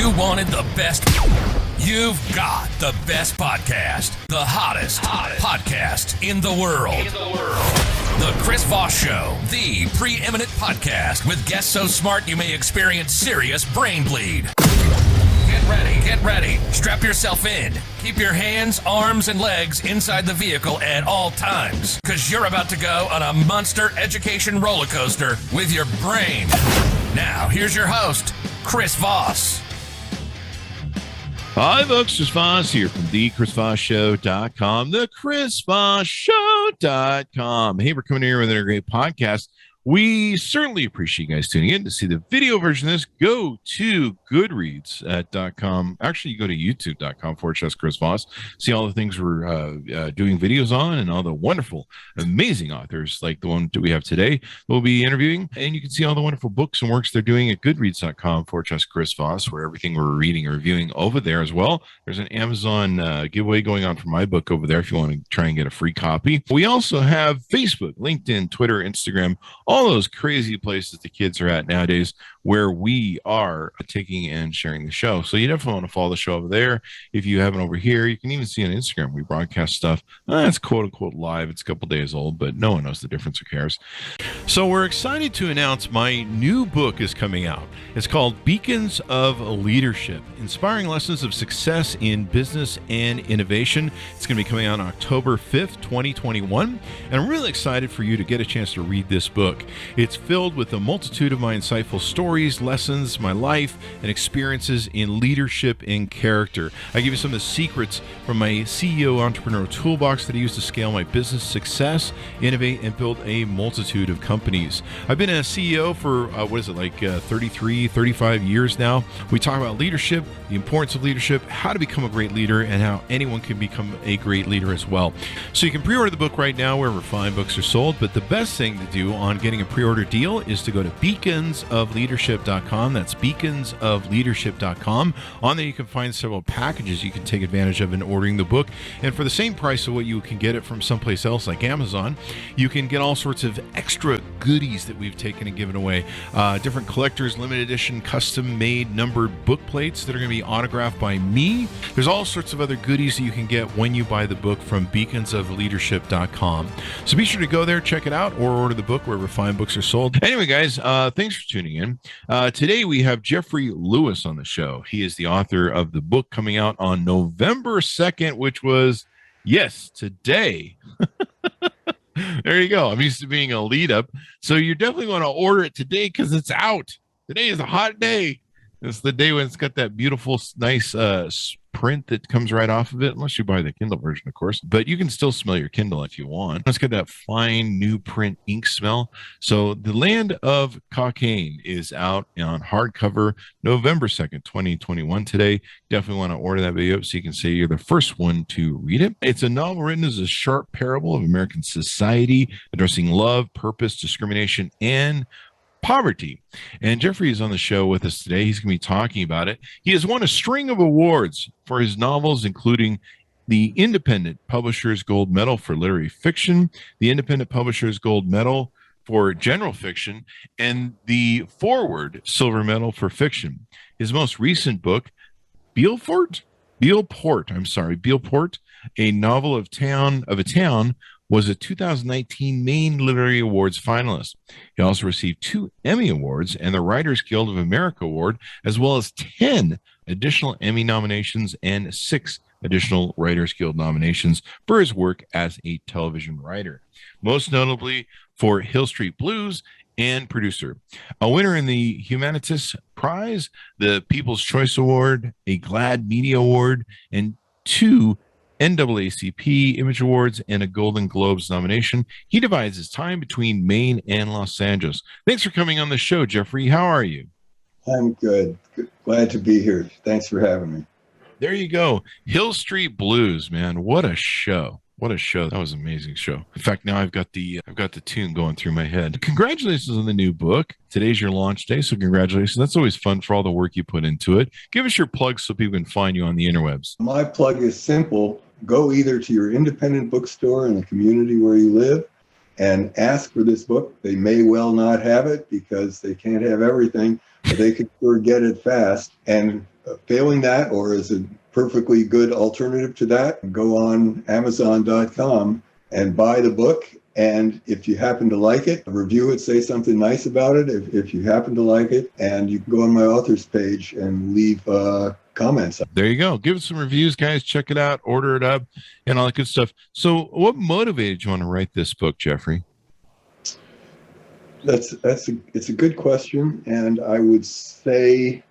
You wanted the best. You've got the best podcast. The hottest podcast in the world. The Chris Voss Show, the preeminent podcast with guests so smart you may experience serious brain bleed. Get ready. Strap yourself in. Keep your hands, arms, and legs inside the vehicle at all times, because you're about to go on a monster education roller coaster with your brain. Now, here's your host, Chris Voss. Hi, folks. Chris Voss here from thechrisvossshow.com, thechrisvossshow.com. Hey, we're coming here with a great podcast. We certainly appreciate you guys tuning in. To see the video version of this, go to goodreads.com. Actually, you go to youtube.com/Chris Voss. See all the things we're doing videos on and all the wonderful, amazing authors like the one that we have today we'll be interviewing. And you can see all the wonderful books and works they're doing at goodreads.com/Chris Voss, where everything we're reading or reviewing over there as well. There's an Amazon giveaway going on for my book over there if you want to try and get a free copy. We also have Facebook, LinkedIn, Twitter, Instagram, all those crazy places the kids are at nowadays where we are taking and sharing the show. So you definitely want to follow the show over there. If you haven't over here, you can even see on Instagram, we broadcast stuff. It's quote unquote live. It's a couple days old, but no one knows the difference. Who cares? So we're excited to announce my new book is coming out. It's called Beacons of Leadership, Inspiring Lessons of Success in Business and Innovation. It's going to be coming out on October 5th, 2021. And I'm really excited for you to get a chance to read this book. It's filled with a multitude of my insightful stories, lessons, my life, and experiences in leadership and character. I give you some of the secrets from my CEO entrepreneur toolbox that I use to scale my business success, innovate, and build a multitude of companies. I've been a CEO for, 33, 35 years now. We talk about leadership, the importance of leadership, how to become a great leader, and how anyone can become a great leader as well. So you can pre-order the book right now wherever fine books are sold, but the best thing to do on getting a pre-order deal is to go to beaconsofleadership.com. That's beaconsofleadership.com. On there you can find several packages you can take advantage of in ordering the book. And for the same price of what you can get it from someplace else like Amazon, you can get all sorts of extra goodies that we've taken and given away. Different collectors, limited edition, custom made numbered book plates that are going to be autographed by me. There's all sorts of other goodies that you can get when you buy the book from beaconsofleadership.com. So be sure to go there, check it out, or order the book wherever fine books are sold. Anyway, guys, thanks for tuning in. Today we have Jeffrey Lewis on the show. He is the author of the book coming out on November 2nd, which was, yes, today. There you go. I'm used to being a lead up. So you definitely want to order it today because it's out. Today is a hot day. It's the day when it's got that beautiful, nice print that comes right off of it, unless you buy the Kindle version, of course. But you can still smell your Kindle if you want. It's got that fine new print ink smell. So The Land of Cockaigne is out on hardcover November 2nd, 2021 today. Definitely want to order that video so you can say you're the first one to read it. It's a novel written as a sharp parable of American society, addressing love, purpose, discrimination, and poverty. And Jeffrey is on the show with us today. He's going to be talking about it. He has won a string of awards for his novels, including the Independent Publishers Gold Medal for Literary Fiction, the Independent Publishers Gold Medal for General Fiction, and the Forward Silver Medal for Fiction. His most recent book, Bealport, a novel of a town, was a 2019 Maine Literary Awards finalist. He also received 2 Emmy Awards and the Writers Guild of America Award, as well as 10 additional Emmy nominations and 6 additional Writers Guild nominations for his work as a television writer, most notably for Hill Street Blues and Producer. A winner in the Humanitas Prize, the People's Choice Award, a GLAAD Media Award, and 2 NAACP Image Awards and a Golden Globes nomination. He divides his time between Maine and Los Angeles. Thanks for coming on the show, Jeffrey. How are you? I'm good. Glad to be here. Thanks for having me. There you go. Hill Street Blues, man. What a show. What a show. That was an amazing show. In fact, now I've got the tune going through my head. Congratulations on the new book. Today's your launch day, so congratulations. That's always fun for all the work you put into it. Give us your plugs so people can find you on the interwebs. My plug is simple. Go either to your independent bookstore in the community where you live and ask for this book. They may well not have it because they can't have everything, but they could sure get it fast. And Failing that, or as a perfectly good alternative to that, go on amzn.to and buy the book. And if you happen to like it, review it, say something nice about it if you happen to like it. And you can go on my author's page and leave comments. There you go. Give it some reviews, guys. Check it out, order it up, and all that good stuff. So what motivated you want to write this book, Jeffrey? It's a good question. And I would say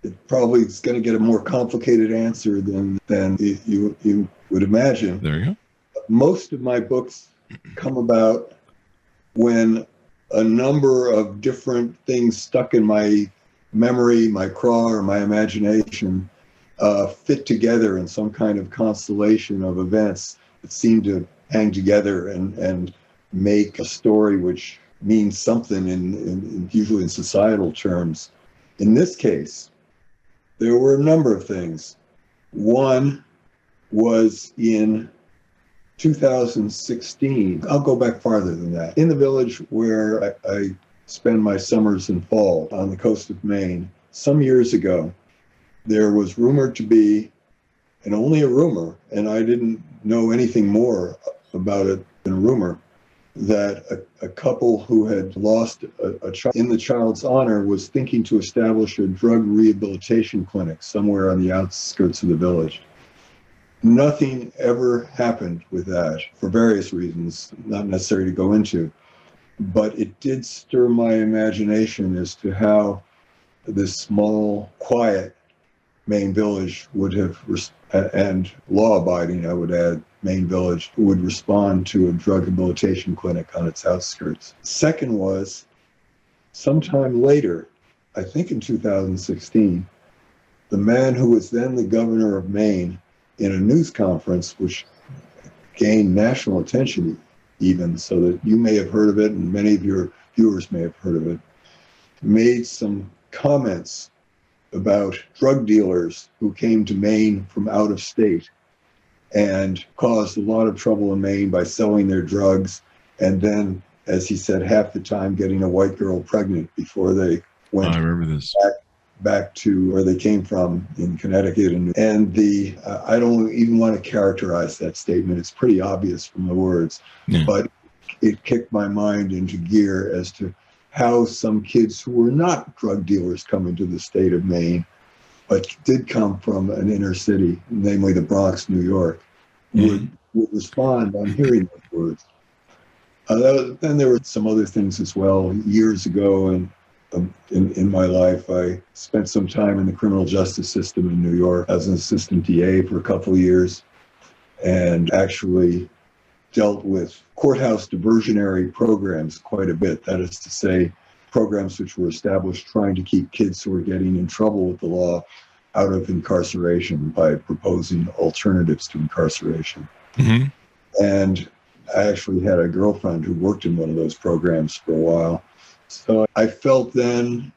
it probably is going to get a more complicated answer than you would imagine. There you go. Most of my books come about when a number of different things stuck in my memory, my craw, or my imagination fit together in some kind of constellation of events that seem to hang together and make a story which means something in usually in societal terms. In this case, there were a number of things. One was in 2016. I'll go back farther than that. In the village where I spend my summers and fall on the coast of Maine, some years ago, there was rumored to be, and only a rumor, and I didn't know anything more about it than a rumor, that a couple who had lost a child in the child's honor was thinking to establish a drug rehabilitation clinic somewhere on the outskirts of the village. Nothing ever happened with that for various reasons, not necessary to go into, but it did stir my imagination as to how this small, quiet Maine village would have, and law-abiding, I would add, Maine village would respond to a drug rehabilitation clinic on its outskirts. Second was, sometime later, I think in 2016, the man who was then the governor of Maine, in a news conference, which gained national attention even, so that you may have heard of it and many of your viewers may have heard of it, made some comments about drug dealers who came to Maine from out of state and caused a lot of trouble in Maine by selling their drugs, and then, as he said, half the time getting a white girl pregnant before they went I remember this. back to where they came from in Connecticut. And the I don't even want to characterize that statement. It's pretty obvious from the words, but it kicked my mind into gear as to how some kids who were not drug dealers come into the state of Maine, but did come from an inner city, namely the Bronx, New York, would respond on hearing those words. Then there were some other things as well. Years ago, and in my life, I spent some time in the criminal justice system in New York as an assistant DA for a couple of years, and actually dealt with courthouse diversionary programs quite a bit. That is to say, programs which were established trying to keep kids who were getting in trouble with the law out of incarceration by proposing alternatives to incarceration. Mm-hmm. And I actually had a girlfriend who worked in one of those programs for a while. So I felt then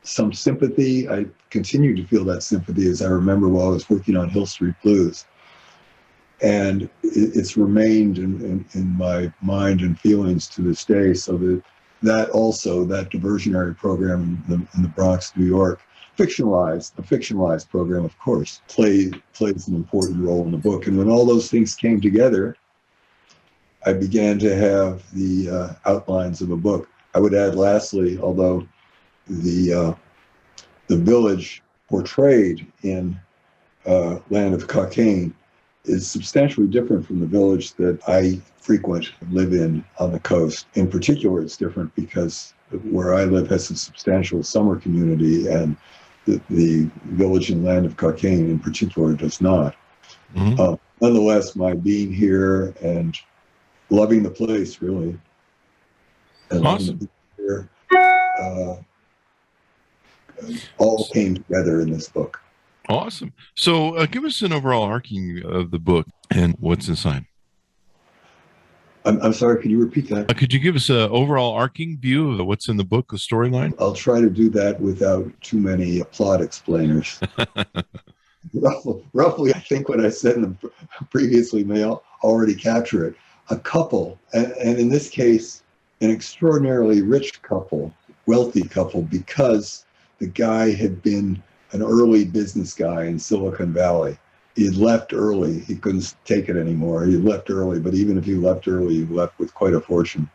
some sympathy. I continue to feel that sympathy as I remember while I was working on Hill Street Blues. And it's remained in my mind and feelings to this day. So that diversionary program in the Bronx, New York, a fictionalized program, of course, plays an important role in the book. And when all those things came together, I began to have the outlines of a book. I would add, lastly, although the village portrayed in Land of Cockaigne is substantially different from the village that I frequent and live in on the coast. In particular, it's different because where I live has a substantial summer community, and the village in Land of Cockaigne in particular does not. Mm-hmm. Nonetheless, my being here and loving the place, really. And awesome. Here, all came together in this book. Awesome. So give us an overall arcing of the book and what's inside. I'm sorry, could you repeat that? Could you give us an overall arcing view of what's in the book, the storyline? I'll try to do that without too many plot explainers. Roughly, I think what I said previously may already capture it. A couple, and in this case, an extraordinarily rich couple, wealthy couple, because the guy had been an early business guy in Silicon Valley. He had left early. He couldn't take it anymore. He left early, but even if he left early, he left with quite a fortune.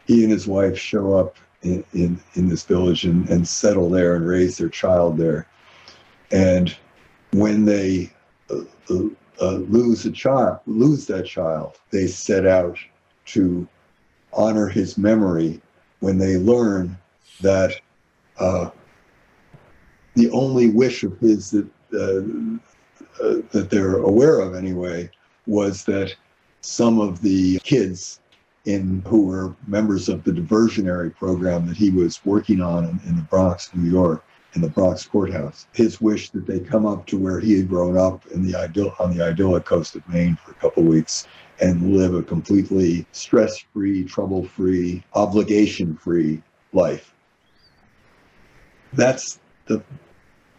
He and his wife show up in this village and settle there and raise their child there. And when they lose that child, they set out to honor his memory when they learn that the only wish of his that they're aware of anyway was that some of the kids who were members of the diversionary program that he was working on in the Bronx, New York, in the Bronx courthouse, his wish that they come up to where he had grown up on the idyllic coast of Maine for a couple of weeks and live a completely stress-free, trouble-free, obligation-free life. That's the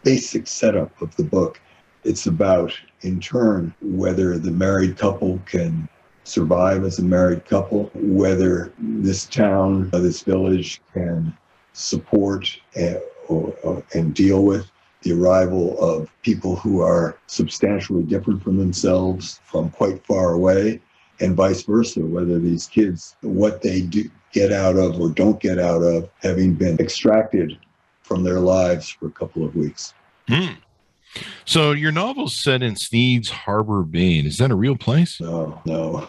basic setup of the book. It's about, in turn, whether the married couple can survive as a married couple, whether this town, this village can support and deal with the arrival of people who are substantially different from themselves from quite far away, and vice versa, whether these kids, what they do get out of or don't get out of having been extracted from their lives for a couple of weeks. So your novel's set in Sneed's Harbor, Maine. Is that a real place? No.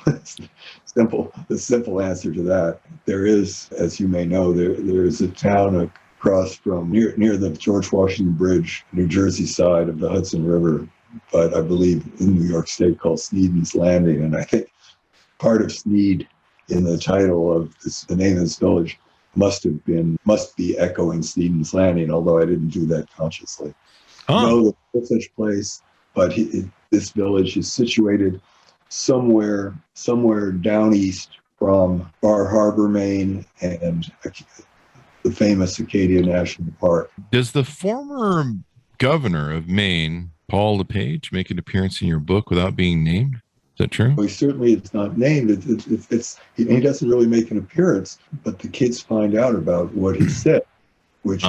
Simple. The simple answer to that. There is, as you may know, there is a town across from near the George Washington Bridge, New Jersey side of the Hudson River, but I believe in New York State, called Sneed's Landing. And I think part of Sneed in the title of the name of this village must be echoing Sneed's Landing, although I didn't do that consciously. No, there's no such place, but this village is situated somewhere down east from Bar Harbor, Maine, and the famous Acadia National Park. Does the former governor of Maine, Paul LePage, make an appearance in your book without being named? Is that true? Well, certainly it's not named. He doesn't really make an appearance, but the kids find out about what he said, which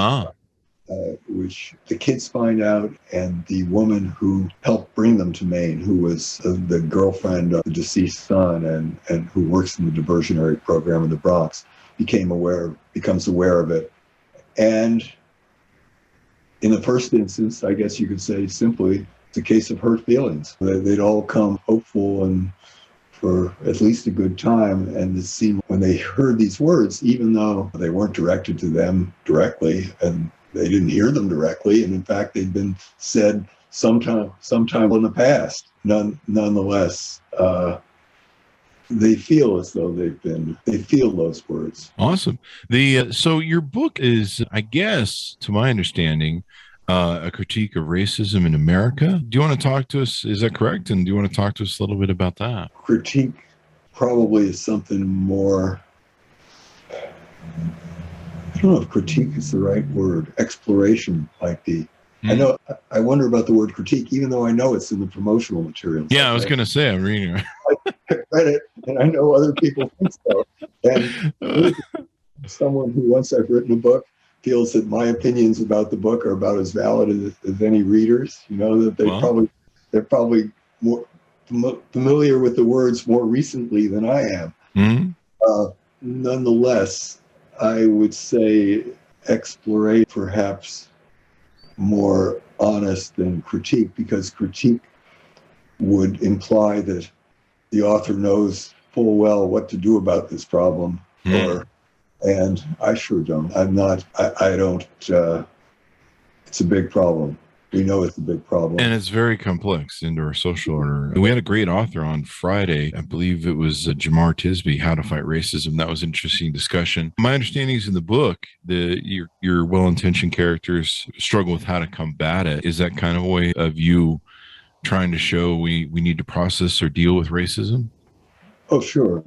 the kids find out, and the woman who helped bring them to Maine, who was the girlfriend of the deceased son and who works in the diversionary program in the Bronx, becomes aware of it. And in the first instance, I guess you could say simply, it's a case of hurt feelings. They'd all come hopeful and for at least a good time, and it seemed when they heard these words, even though they weren't directed to them directly, and they didn't hear them directly, and in fact they'd been said sometime in the past. Nonetheless, they feel as though they feel those words. Awesome. So your book is, I guess, to my understanding, a critique of racism in America. Do you want to talk to us? Is that correct? And do you want to talk to us a little bit about that? Critique probably is something more. I don't know if critique is the right word. Exploration might be. I wonder about the word critique, even though I know it's in the promotional materials. Yeah, I was going to say, I'm reading it. I read it, and I know other people think so. And someone who, once I've written a book, feels that my opinions about the book are about as valid as any readers. You know, that they're probably more familiar with the words more recently than I am. Mm-hmm. Nonetheless, I would say exploration perhaps more honest than critique, because critique would imply that the author knows full well what to do about this problem, and I sure don't. I don't. It's a big problem. We know it's a big problem. And it's very complex into our social order. We had a great author on Friday. I believe it was Jamar Tisby, How to Fight Racism. That was an interesting discussion. My understanding is in the book, your well-intentioned characters struggle with how to combat it. Is that kind of a way of you trying to show we need to process or deal with racism? Oh, sure.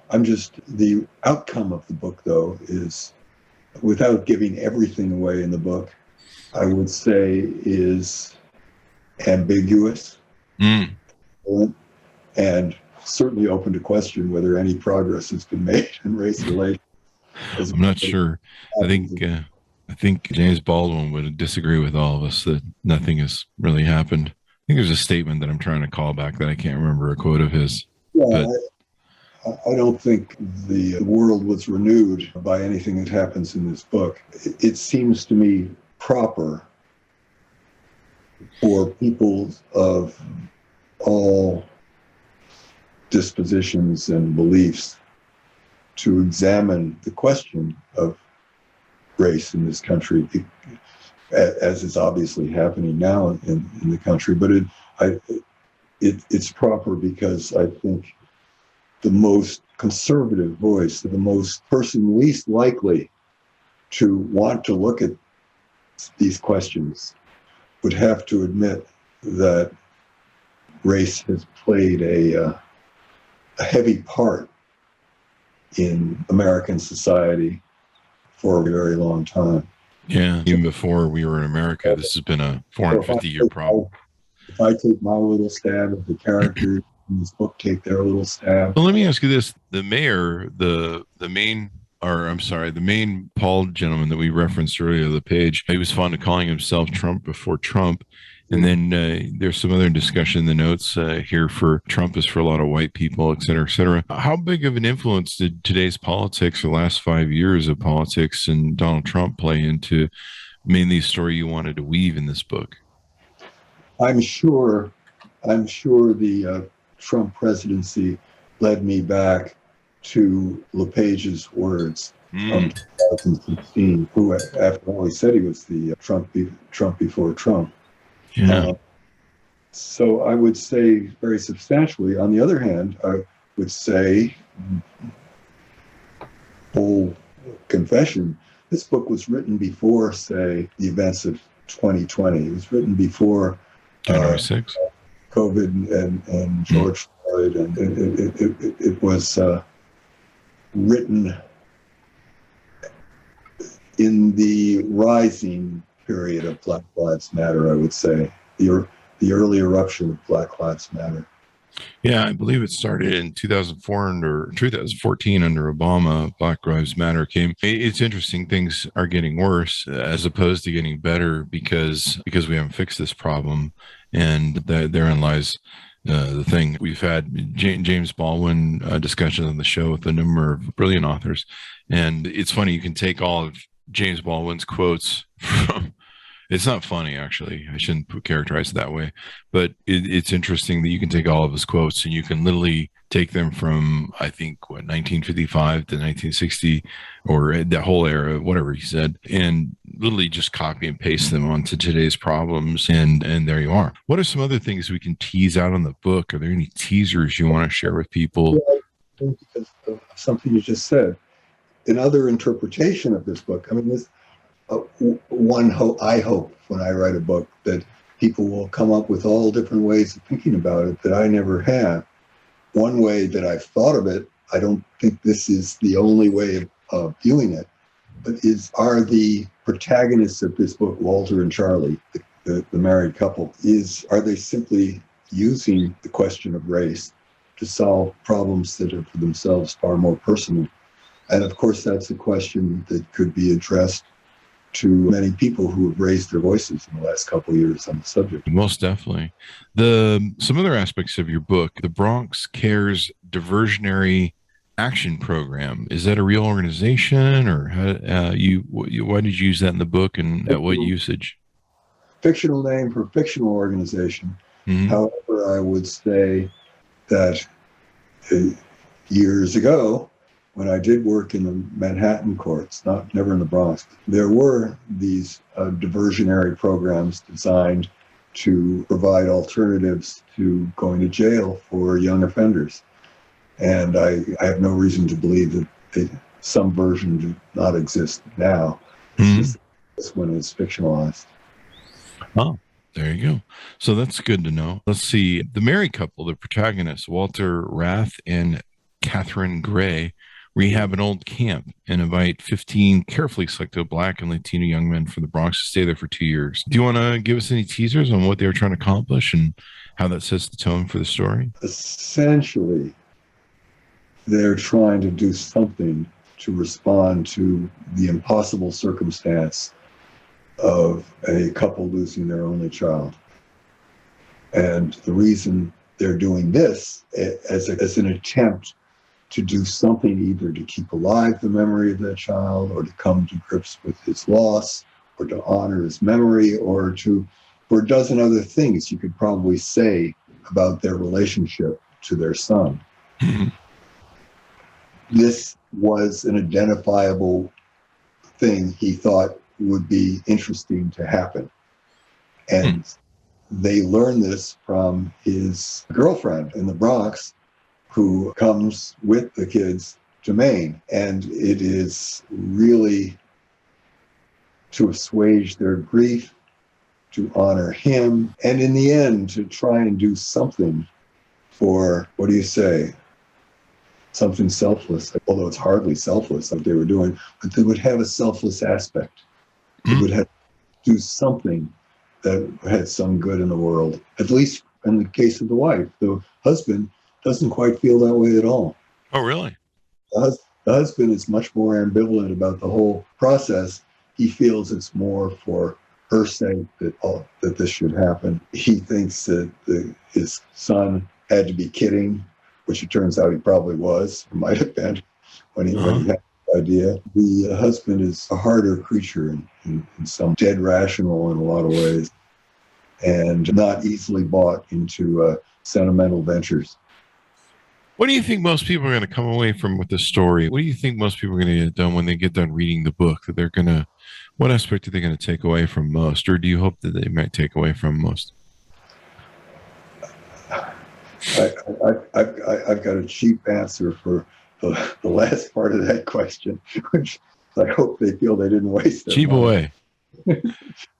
The outcome of the book, though, is, without giving everything away in the book, I would say is ambiguous and certainly open to question whether any progress has been made in race relations. I'm not sure. I think I think James Baldwin would disagree with all of us that nothing has really happened. I think there's a statement that I'm trying to call back that I can't remember a quote of his. Yeah, I don't think the world was renewed by anything that happens in this book. It seems to me proper for people of all dispositions and beliefs to examine the question of race in this country, as is obviously happening now in the country. But it's proper because I think the most conservative voice, the most person least likely to want to look at these questions, would have to admit that race has played a heavy part in American society for a very long time. Yeah, even before we were in America, this has been a 450-year problem. If I take my little stab at the characters in this book, take their little stab. Well, let me ask you this: the mayor, the main Paul gentleman that we referenced earlier, LePage, he was fond of calling himself Trump before Trump. And then there's some other discussion in the notes here for Trump is for a lot of white people, et cetera, et cetera. How big of an influence did today's politics, the last 5 years of politics and Donald Trump play into mainly the story you wanted to weave in this book? I'm sure the Trump presidency led me back to LePage's words from 2016, who after all he said he was the Trump before Trump. Yeah. So I would say very substantially. On the other hand, I would say, full confession, this book was written before, say, the events of 2020. It was written before January 6th. COVID and George Floyd, and it was written in the rising period of Black Lives Matter, I would say, the early eruption of Black Lives Matter. Yeah, I believe it started in 2014 under Obama. Black Lives Matter came. It's interesting. Things are getting worse as opposed to getting better because we haven't fixed this problem. And therein lies the thing. We've had James Baldwin discussions on the show with a number of brilliant authors. And it's funny, you can take all of James Baldwin's quotes from, it's not funny, actually. I shouldn't characterize it that way. But it's interesting that you can take all of his quotes and you can literally take them from, I think, 1955 to 1960, or that whole era, whatever he said, and literally just copy and paste them onto today's problems. And there you are. What are some other things we can tease out on the book? Are there any teasers you want to share with people? Because of something you just said. Another interpretation of this book, I mean, this I hope when I write a book that people will come up with all different ways of thinking about it that I never have. One way that I've thought of it, I don't think this is the only way of viewing it, but are the protagonists of this book, Walter and Charlie, the married couple, are they simply using the question of race to solve problems that are for themselves far more personal? And of course, that's a question that could be addressed to many people who have raised their voices in the last couple of years on the subject. Most definitely. Some other aspects of your book, the Bronx Cares Diversionary Action Program. Is that a real organization, or why did you use that in the book, and at what usage? Fictional name for a fictional organization. Mm-hmm. However, I would say that years ago, when I did work in the Manhattan courts, never in the Bronx, there were these diversionary programs designed to provide alternatives to going to jail for young offenders. And I have no reason to believe that some version do not exist now. Mm-hmm. It's just this one is fictionalized. Oh, there you go. So that's good to know. Let's see. The married couple, the protagonists, Walter Rath and Catherine Gray, rehab an old camp and invite 15 carefully selected Black and Latino young men from the Bronx to stay there for 2 years. Do you want to give us any teasers on what they were trying to accomplish and how that sets the tone for the story? Essentially, they're trying to do something to respond to the impossible circumstance of a couple losing their only child. And the reason they're doing this as an attempt to do something either to keep alive the memory of that child or to come to grips with his loss or to honor his memory or for a dozen other things you could probably say about their relationship to their son. Mhm. This was an identifiable thing he thought would be interesting to happen. And they learned this from his girlfriend in the Bronx, who comes with the kids to Maine. And it is really to assuage their grief, to honor him, and in the end, to try and do something for, what do you say, something selfless, although it's hardly selfless what they were doing, but they would have a selfless aspect. They would have to do something that had some good in the world, at least in the case of the wife. The husband doesn't quite feel that way at all. Oh, really? The husband is much more ambivalent about the whole process. He feels it's more for her sake that this should happen. He thinks that his son had to be kidding, which it turns out he probably was, or might have been, when he had the idea. The husband is a harder creature in some, dead rational in a lot of ways, and not easily bought into sentimental ventures. What do you think most people are going to come away from with the story? What do you think most people are going to get done when they get done reading the book? That they're going to, what aspect are they going to take away from most, or do you hope that they might take away from most? I've got a cheap answer for the last part of that question, which I hope they feel they didn't waste their Cheap money. away. I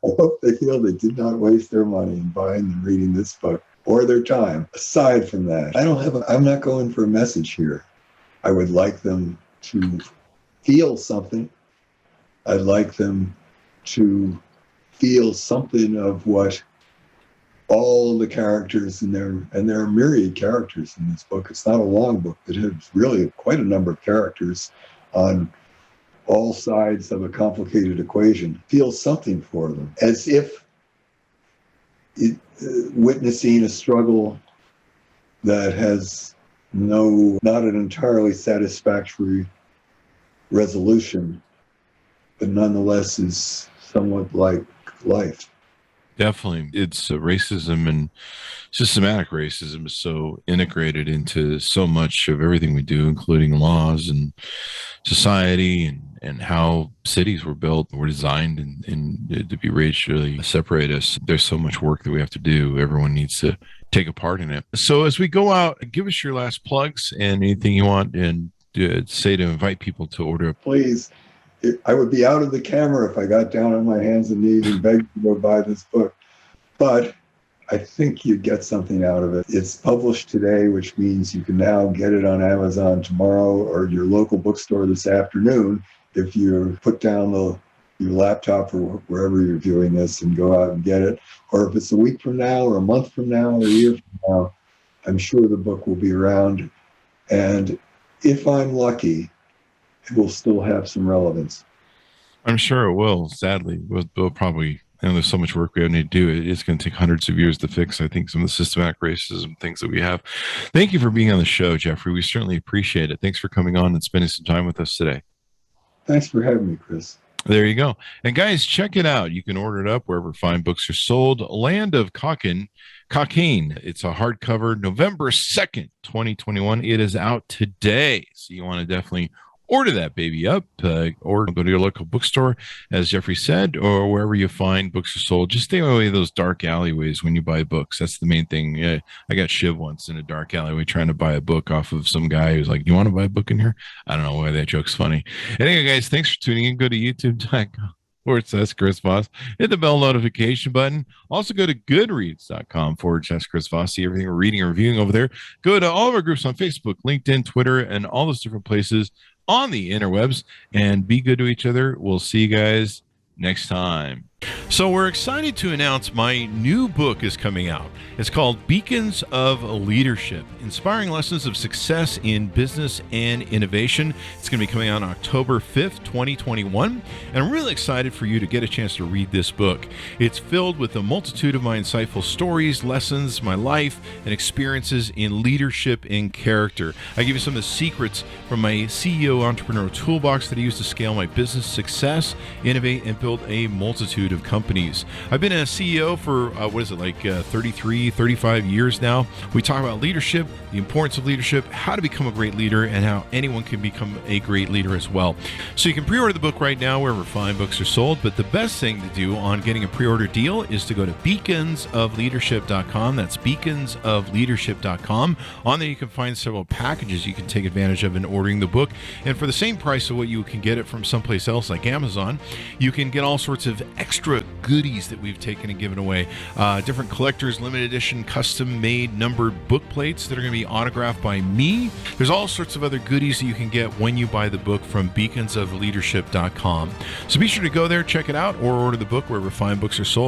hope they feel they did not waste their money in buying and reading this book or their time. Aside from that, I'm not going for a message here. I would like them to feel something. I'd like them to feel something of what all the characters and there are myriad characters in this book. It's not a long book. It has really quite a number of characters on all sides of a complicated equation. Feel something for them, as if witnessing a struggle that has not an entirely satisfactory resolution, but nonetheless is somewhat like life. Definitely. It's racism, and systematic racism is so integrated into so much of everything we do, including laws and society and how cities were built, were designed and to be racially separate us. There's so much work that we have to do. Everyone needs to take a part in it. So as we go out, give us your last plugs and anything you want and say to invite people to order. Please. I would be out of the camera if I got down on my hands and knees and begged to go buy this book. But I think you'd get something out of it. It's published today, which means you can now get it on Amazon tomorrow or your local bookstore this afternoon if you put down your laptop or wherever you're viewing this and go out and get it. Or if it's a week from now or a month from now or a year from now, I'm sure the book will be around. And if I'm lucky, it will still have some relevance. I'm sure it will. Sadly, we'll probably, there's so much work we need to do. It's going to take hundreds of years to fix, I think, some of the systematic racism things that we have. Thank you for being on the show, Jeffrey. We certainly appreciate it. Thanks for coming on and spending some time with us today. Thanks for having me, Chris. There you go. And guys, check it out. You can order it up wherever fine books are sold. Land of Cockaigne. It's a hardcover, November 2nd, 2021. It is out today. So you want to definitely order that baby up, or go to your local bookstore, as Jeffrey said, or wherever you find books are sold. Just stay away those dark alleyways when you buy books. That's the main thing. Yeah, I got shiv once in a dark alleyway trying to buy a book off of some guy who's like, "You want to buy a book in here?" I don't know why that joke's funny. Anyway, guys, thanks for tuning in. Go to youtube.com/Chris Voss. Hit the bell notification button. Also go to goodreads.com/Chris Voss. See everything we're reading and reviewing over there. Go to all of our groups on Facebook, LinkedIn, Twitter, and all those different places on the interwebs, and be good to each other. We'll see you guys next time. So we're excited to announce my new book is coming out. It's called Beacons of Leadership, Inspiring Lessons of Success in Business and Innovation. It's going to be coming out on October 5th, 2021. And I'm really excited for you to get a chance to read this book. It's filled with a multitude of my insightful stories, lessons, my life, and experiences in leadership and character. I give you some of the secrets from my CEO entrepreneur toolbox that I use to scale my business success, innovate, and build a multitude of companies. I've been a CEO for 35 years now. We talk about leadership, the importance of leadership, how to become a great leader, and how anyone can become a great leader as well. So you can pre-order the book right now wherever fine books are sold, but the best thing to do on getting a pre-order deal is to go to beaconsofleadership.com. That's beaconsofleadership.com. On there you can find several packages you can take advantage of in ordering the book, and for the same price of what you can get it from someplace else like Amazon, you can get all sorts of extra goodies that we've taken and given away. Different collectors, limited edition, custom-made numbered book plates that are going to be autographed by me. There's all sorts of other goodies that you can get when you buy the book from beaconsofleadership.com. So be sure to go there, check it out, or order the book wherever fine books are sold.